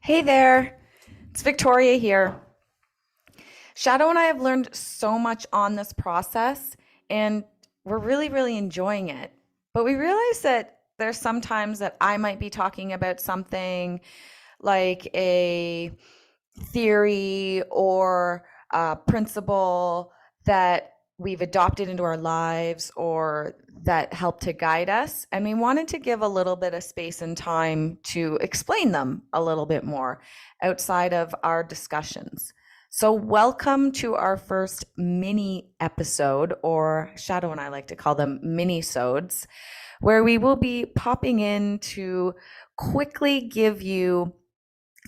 Hey there, it's Victoria here. Shadow and I have learned so much on this process, and we're really enjoying it. But we realize that there's some times that I might be talking about something like a theory or a principle that we've adopted into our lives or that help to guide us. And we wanted to give a little bit of space and time to explain them a little bit more outside of our discussions. So, welcome to our first mini episode, or Shadow and I like to call them mini-sodes, where we will be popping in to quickly give you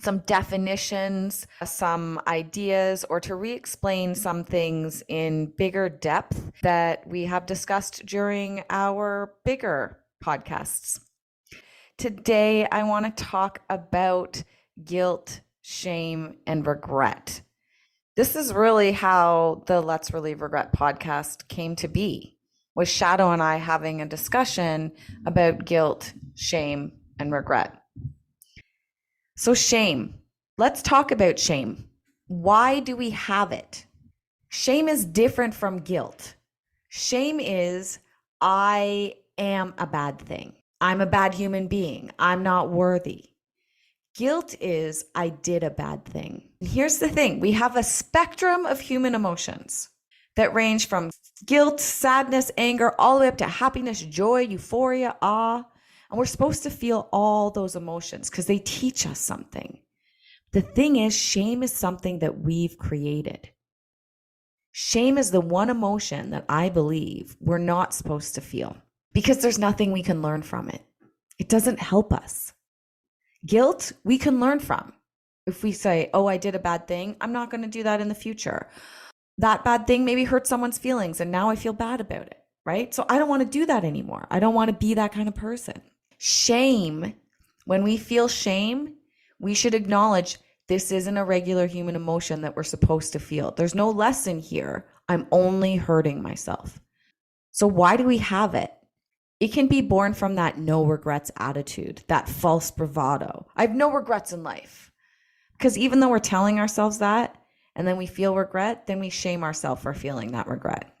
some definitions, some ideas, or to re explain some things in bigger depth that we have discussed during our bigger podcasts. Today, I want to talk about guilt, shame, and regret. This is really how the Let's Relieve Regret podcast came to be, with Shadow and I having a discussion about guilt, shame, and regret. So, shame. Let's talk about shame. Why do we have it? Shame is different from guilt. Shame is, I am a bad thing. I'm a bad human being. I'm not worthy. Guilt is, I did a bad thing. And here's the thing, we have a spectrum of human emotions that range from guilt, sadness, anger, all the way up to happiness, joy, euphoria, awe. And we're supposed to feel all those emotions because they teach us something. The thing is, shame is something that we've created. Shame is the one emotion that I believe we're not supposed to feel because there's nothing we can learn from it. It doesn't help us. Guilt, we can learn from. If we say, oh, I did a bad thing, I'm not going to do that in the future. That bad thing maybe hurt someone's feelings and now I feel bad about it, right? So I don't want to do that anymore. I don't want to be that kind of person. Shame, when we feel shame, we should acknowledge this isn't a regular human emotion that we're supposed to feel. There's no lesson here. I'm only hurting myself. So why do we have it? It can be born from that no regrets attitude, that false bravado. I have no regrets in life. Because even though we're telling ourselves that, and then we feel regret, then we shame ourselves for feeling that regret.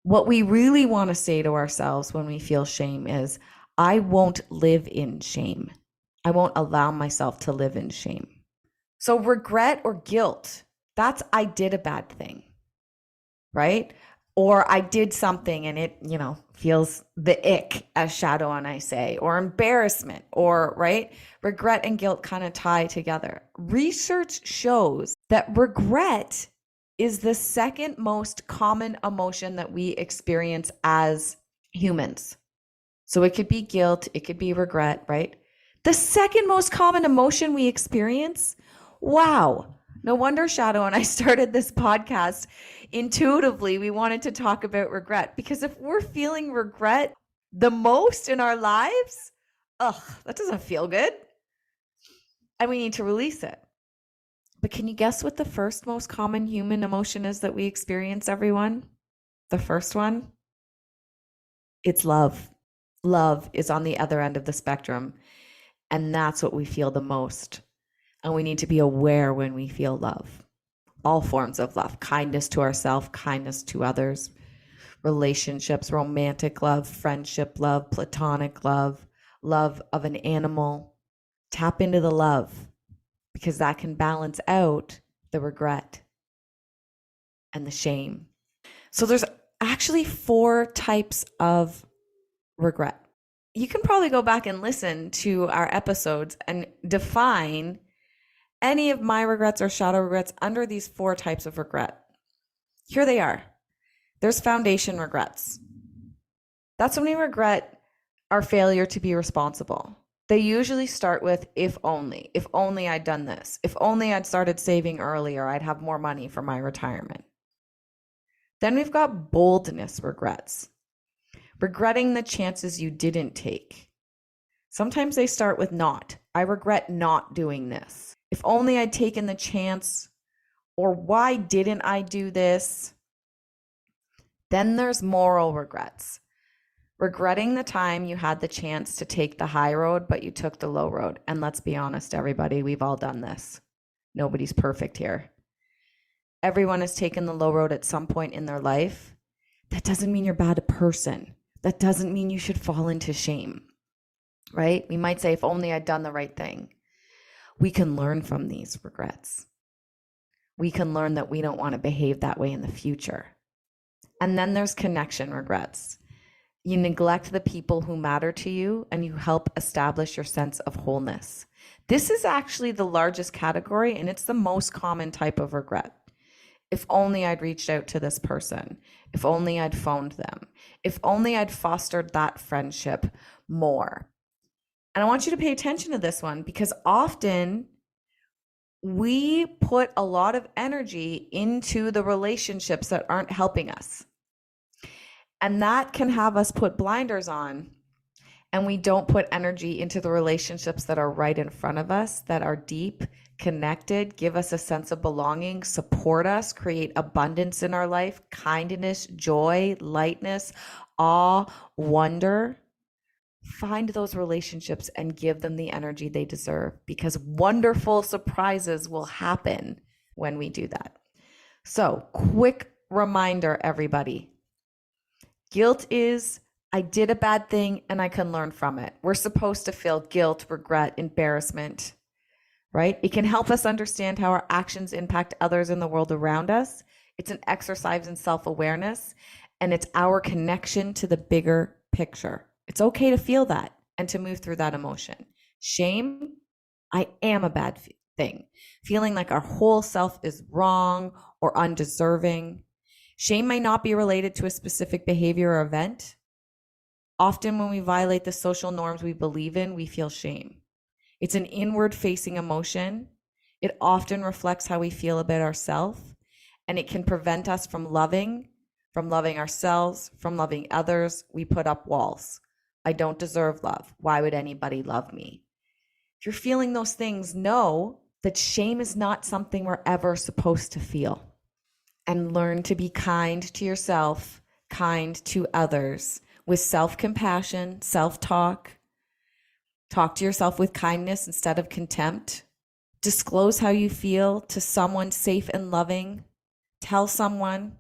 What we really want to say to ourselves when we feel shame is, I won't live in shame. I won't allow myself to live in shame. So regret or guilt, that's I did a bad thing, right? Or I did something and it, feels the ick, as Shadow and I say, or embarrassment, or, right? Regret and guilt kind of tie together. Research shows that regret is the second most common emotion that we experience as humans. So it could be guilt, it could be regret, right? The second most common emotion we experience. Wow. No wonder Shadow and I started this podcast. Intuitively, we wanted to talk about regret because if we're feeling regret the most in our lives, that doesn't feel good. And we need to release it. But can you guess what the first most common human emotion is that we experience, everyone? The first one? It's love. Love is on the other end of the spectrum. And that's what we feel the most. And we need to be aware when we feel love. All forms of love, kindness to ourselves, kindness to others, relationships, romantic love, friendship love, platonic love, love of an animal. Tap into the love because that can balance out the regret and the shame. So there's actually 4 types of regret. You can probably go back and listen to our episodes and define any of my regrets or shadow regrets under these 4 types of regret. Here they are. There's foundation regrets. That's when we regret our failure to be responsible. They usually start with if only I'd done this, if only I'd started saving earlier, I'd have more money for my retirement. Then we've got boldness regrets. Regretting the chances you didn't take. Sometimes they start with not. I regret not doing this. If only I'd taken the chance, or why didn't I do this? Then there's moral regrets. Regretting the time you had the chance to take the high road, but you took the low road. And let's be honest, everybody, we've all done this. Nobody's perfect here. Everyone has taken the low road at some point in their life. That doesn't mean you're a bad person. That doesn't mean you should fall into shame, right? We might say, if only I'd done the right thing. We can learn from these regrets. We can learn that we don't want to behave that way in the future. And then there's connection regrets. You neglect the people who matter to you, and you help establish your sense of wholeness. This is actually the largest category, and it's the most common type of regret. If only I'd reached out to this person. If only I'd phoned them. If only I'd fostered that friendship more. And I want you to pay attention to this one, because often we put a lot of energy into the relationships that aren't helping us. And that can have us put blinders on, and we don't put energy into the relationships that are right in front of us, that are deep, connected, give us a sense of belonging, support us, create abundance in our life, kindness, joy, lightness, awe, wonder. Find those relationships and give them the energy they deserve, because wonderful surprises will happen when we do that. So, quick reminder, everybody. Guilt is, I did a bad thing and I can learn from it. We're supposed to feel guilt, regret, embarrassment, right? It can help us understand how our actions impact others in the world around us. It's an exercise in self-awareness, and it's our connection to the bigger picture. It's okay to feel that and to move through that emotion. Shame, I am a bad thing. Feeling like our whole self is wrong or undeserving. Shame may not be related to a specific behavior or event. Often when we violate the social norms we believe in, we feel shame. It's an inward-facing emotion. It often reflects how we feel about ourselves, and it can prevent us from loving ourselves, from loving others. We put up walls. I don't deserve love. Why would anybody love me? If you're feeling those things, know that shame is not something we're ever supposed to feel. And learn to be kind to yourself, kind to others, with self-compassion, self-talk. Talk to yourself with kindness instead of contempt. Disclose how you feel to someone safe and loving. Tell someone.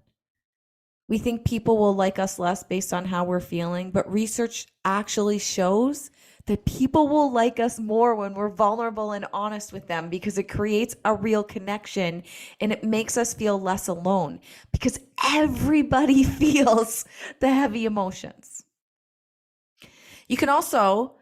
We think people will like us less based on how we're feeling, but research actually shows that people will like us more when we're vulnerable and honest with them, because it creates a real connection and it makes us feel less alone, because everybody feels the heavy emotions. You can also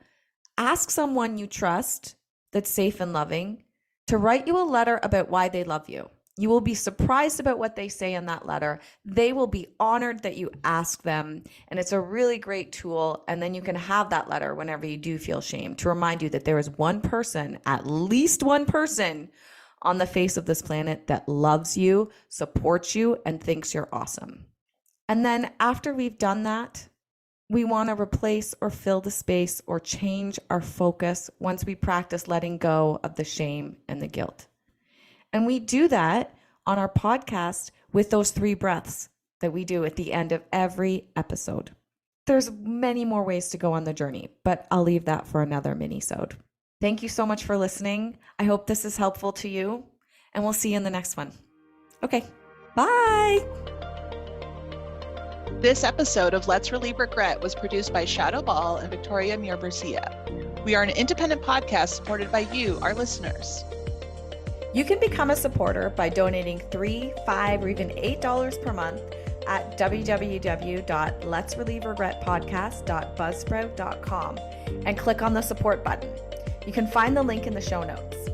ask someone you trust that's safe and loving to write you a letter about why they love you. You will be surprised about what they say in that letter. They will be honored that you ask them, and it's a really great tool. And then you can have that letter whenever you do feel shame, to remind you that there is one person, at least one person on the face of this planet, that loves you, supports you, and thinks you're awesome. And then after we've done that, we want to replace or fill the space or change our focus once we practice letting go of the shame and the guilt. And we do that on our podcast with those 3 breaths that we do at the end of every episode. There's many more ways to go on the journey, but I'll leave that for another mini-sode. Thank you so much for listening. I hope this is helpful to you, and we'll see you in the next one. Okay, bye. This episode of Let's Relieve Regret was produced by Shadow Ball and Victoria Muir-Bercia. We are an independent podcast supported by you, our listeners. You can become a supporter by donating $3, $5, or even $8 per month at www.letsrelieveregretpodcast.buzzsprout.com and click on the support button. You can find the link in the show notes.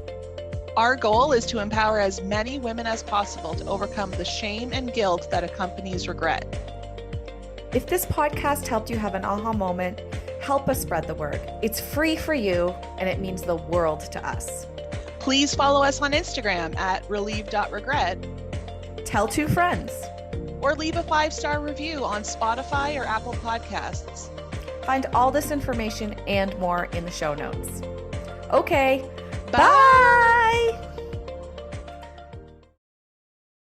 Our goal is to empower as many women as possible to overcome the shame and guilt that accompanies regret. If this podcast helped you have an aha moment, help us spread the word. It's free for you, and it means the world to us. Please follow us on Instagram at relieve.regret. Tell 2 friends. Or leave a 5-star review on Spotify or Apple Podcasts. Find all this information and more in the show notes. Okay, Bye. bye.